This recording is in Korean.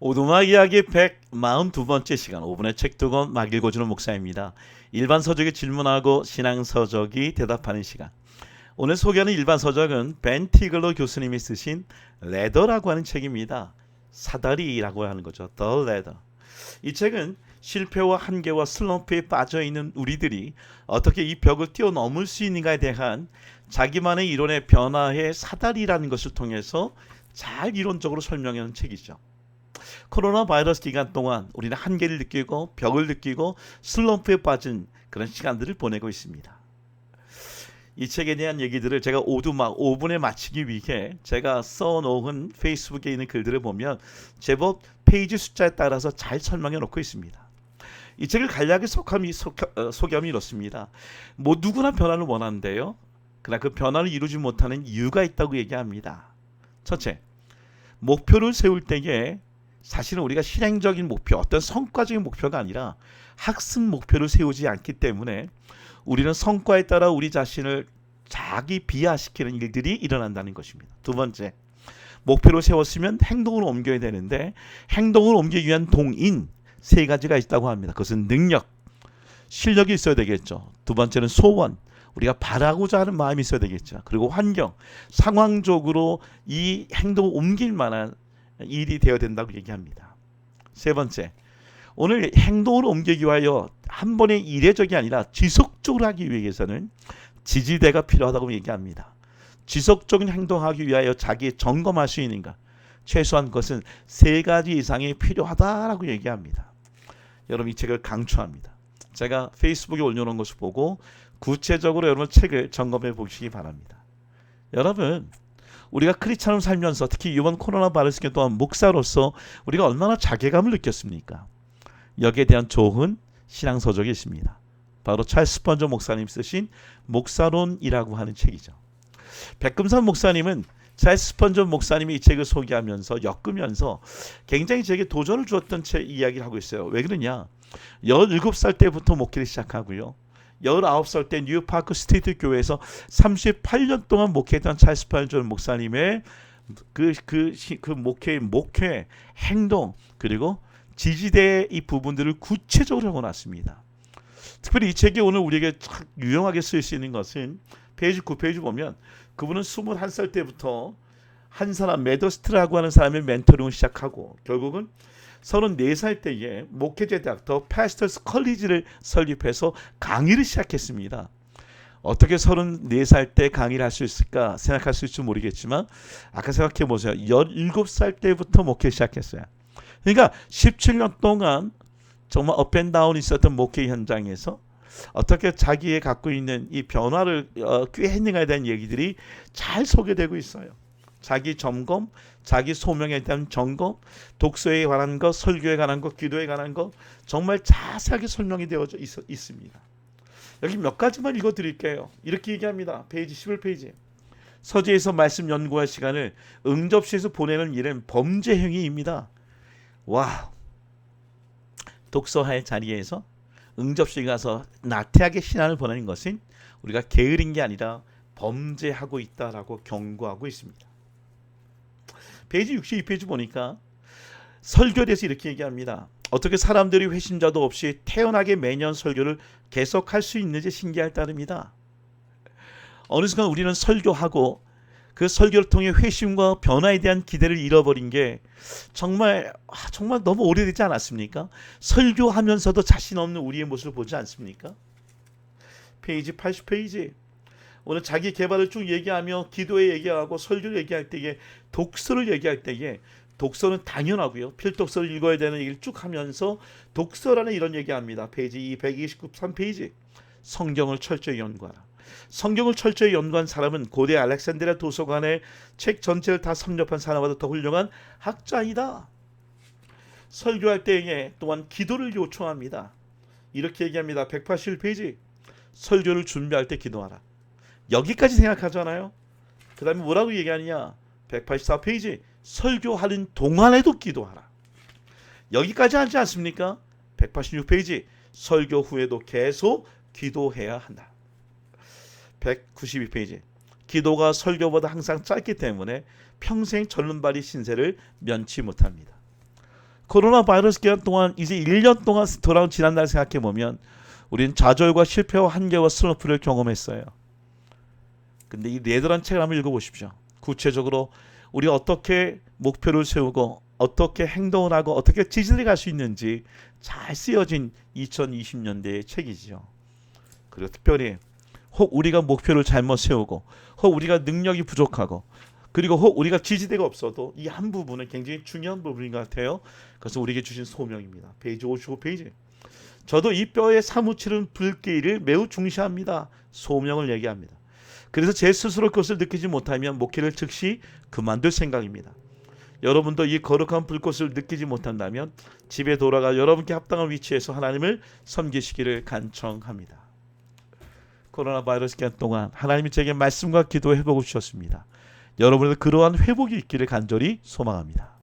오두막 이야기 142번째 시간 5분의 책 두 권 막 읽어주는 목사입니다. 일반 서적이 질문하고 신앙 서적이 대답하는 시간. 오늘 소개하는 일반 서적은 벤 티글러 교수님이 쓰신 레더라고 하는 책입니다. 사다리라고 하는 거죠. The Ladder. 이 책은 실패와 한계와 슬럼프에 빠져있는 우리들이 어떻게 이 벽을 뛰어넘을 수 있는가에 대한 자기만의 이론의 변화의 사다리라는 것을 통해서 잘 이론적으로 설명하는 책이죠. 코로나 바이러스 기간 동안 우리는 한계를 느끼고 벽을 느끼고 슬럼프에 빠진 그런 시간들을 보내고 있습니다. 이 책에 대한 얘기들을 제가 오두막 5분에 마치기 위해 제가 써놓은 페이스북에 있는 글들을 보면 제법 페이지 숫자에 따라서 잘 설명해 놓고 있습니다. 이 책을 간략히 소개하면 이렇습니다. 뭐 누구나 변화를 원하는데요. 그러나 그 변화를 이루지 못하는 이유가 있다고 얘기합니다. 첫째, 목표를 세울 때에 사실은 우리가 실행적인 목표, 어떤 성과적인 목표가 아니라 학습 목표를 세우지 않기 때문에 우리는 성과에 따라 우리 자신을 자기 비하시키는 일들이 일어난다는 것입니다. 두 번째, 목표를 세웠으면 행동으로 옮겨야 되는데 행동을 옮기기 위한 동인 세 가지가 있다고 합니다. 그것은 능력, 실력이 있어야 되겠죠. 두 번째는 소원, 우리가 바라고자 하는 마음이 있어야 되겠죠. 그리고 환경, 상황적으로 이 행동을 옮길 만한 일이 되어야 된다고 얘기합니다. 세 번째, 오늘 행동을 옮기기 위하여 한 번의 이례적이 아니라 지속적으로 하기 위해서는 지지대가 필요하다고 얘기합니다. 지속적인 행동하기 위하여 자기 점검할 수 있는가, 최소한 그것은 세 가지 이상이 필요하다라고 얘기합니다. 여러분, 이 책을 강추합니다. 제가 페이스북에 올려놓은 것을 보고 구체적으로 여러분 책을 점검해 보시기 바랍니다. 여러분, 우리가 크리스찬으로 살면서 특히 이번 코로나 바이러스 기간 동안 목사로서 우리가 얼마나 자괴감을 느꼈습니까? 여기에 대한 좋은 신앙 서적이 있습니다. 바로 찰스 스펀저 목사님 쓰신 목사론이라고 하는 책이죠. 백금산 목사님은 찰스 스펀저 목사님이 이 책을 소개하면서 엮으면서 굉장히 제게 도전을 주었던 책 이야기를 하고 있어요. 왜 그러냐? 17살 때부터 목회를 시작하고요. 19살 때 뉴파크 스트리트 교회에서 38년 동안 목회했던 찰스 스펀저 목사님의 그 목회, 행동, 그리고 지지대의 이 부분들을 구체적으로 적어놨습니다. 특별히 이 책이 오늘 우리에게 유용하게 쓰일 수 있는 것은 페이지 9페이지 보면 그분은 21살 때부터 한 사람 메더스트라고 하는 사람의 멘토링을 시작하고 결국은 34살 때에 목회자 대학 더 파스터스 컬리지를 설립해서 강의를 시작했습니다. 어떻게 34살 때 강의를 할 수 있을까 생각할 수 있을지 모르겠지만 아까 생각해 보세요. 17살 때부터 목회 시작했어요. 그러니까 17년 동안 정말 업앤다운이 있었던 목회 현장에서 어떻게 자기의 갖고 있는 이 변화를 꾀했는가에 대한 얘기들이 잘 소개되고 있어요. 자기 점검, 자기 소명에 대한 점검, 독서에 관한 것, 설교에 관한 것, 기도에 관한 것 정말 자세하게 설명이 되어져 있습니다. 여기 몇 가지만 읽어드릴게요. 이렇게 얘기합니다. 페이지 11페이지. 서재에서 말씀 연구할 시간을 응접실에서 보내는 일은 범죄 행위입니다. 와, 독서할 자리에서 응접실 가서 나태하게 신앙을 보내는 것은 우리가 게으른 게 아니라 범죄하고 있다라고 경고하고 있습니다. 페이지 62페이지 보니까 설교에 대해서 이렇게 얘기합니다. 어떻게 사람들이 회심자도 없이 태연하게 매년 설교를 계속할 수 있는지 신기할 따름이다. 어느 순간 우리는 설교하고 그 설교를 통해 회심과 변화에 대한 기대를 잃어버린 게 정말 너무 오래되지 않았습니까? 설교하면서도 자신 없는 우리의 모습을 보지 않습니까? 페이지 80페이지. 오늘 자기 개발을 쭉 얘기하며 기도에 얘기하고 설교를 얘기할 때에 독서를 얘기할 때에 독서는 당연하고요. 필독서를 읽어야 되는 얘기를 쭉 하면서 독서라는 이런 얘기합니다. 페이지 229페이지. 성경을 철저히 연구하라. 성경을 철저히 연구한 사람은 고대 알렉산드리아 도서관의 책 전체를 다 섭렵한 사람보다 더 훌륭한 학자이다. 설교할 때에 또한 기도를 요청합니다. 이렇게 얘기합니다. 181페이지. 설교를 준비할 때 기도하라. 여기까지 생각하잖아요. 그 다음에 뭐라고 얘기하느냐. 184페이지. 설교하는 동안에도 기도하라. 여기까지 하지 않습니까? 186페이지. 설교 후에도 계속 기도해야 한다. 192페이지. 기도가 설교보다 항상 짧기 때문에 평생 절름발이 신세를 면치 못합니다. 코로나 바이러스 기간 동안 이제 1년 동안 돌아온 지난날 생각해 보면 우리는 좌절과 실패와 한계와 슬럼프를 경험했어요. 근데 이 네더란 책을 한번 읽어보십시오. 구체적으로 우리가 어떻게 목표를 세우고 어떻게 행동을 하고 어떻게 지지를 갈 수 있는지 잘 쓰여진 2020년대의 책이지요. 그리고 특별히 혹 우리가 목표를 잘못 세우고 혹 우리가 능력이 부족하고 그리고 혹 우리가 지지대가 없어도 이 한 부분은 굉장히 중요한 부분인 것 같아요. 그래서 우리에게 주신 소명입니다. 페이지 55페이지. 저도 이 뼈에 사무치는 불길을 매우 중시합니다. 소명을 얘기합니다. 그래서 제 스스로 그것을 느끼지 못하면 목회를 즉시 그만둘 생각입니다. 여러분도 이 거룩한 불꽃을 느끼지 못한다면 집에 돌아가 여러분께 합당한 위치에서 하나님을 섬기시기를 간청합니다. 코로나 바이러스 기간 동안 하나님이 제게 말씀과 기도해 보고 주셨습니다. 여러분에도 그러한 회복이 있기를 간절히 소망합니다.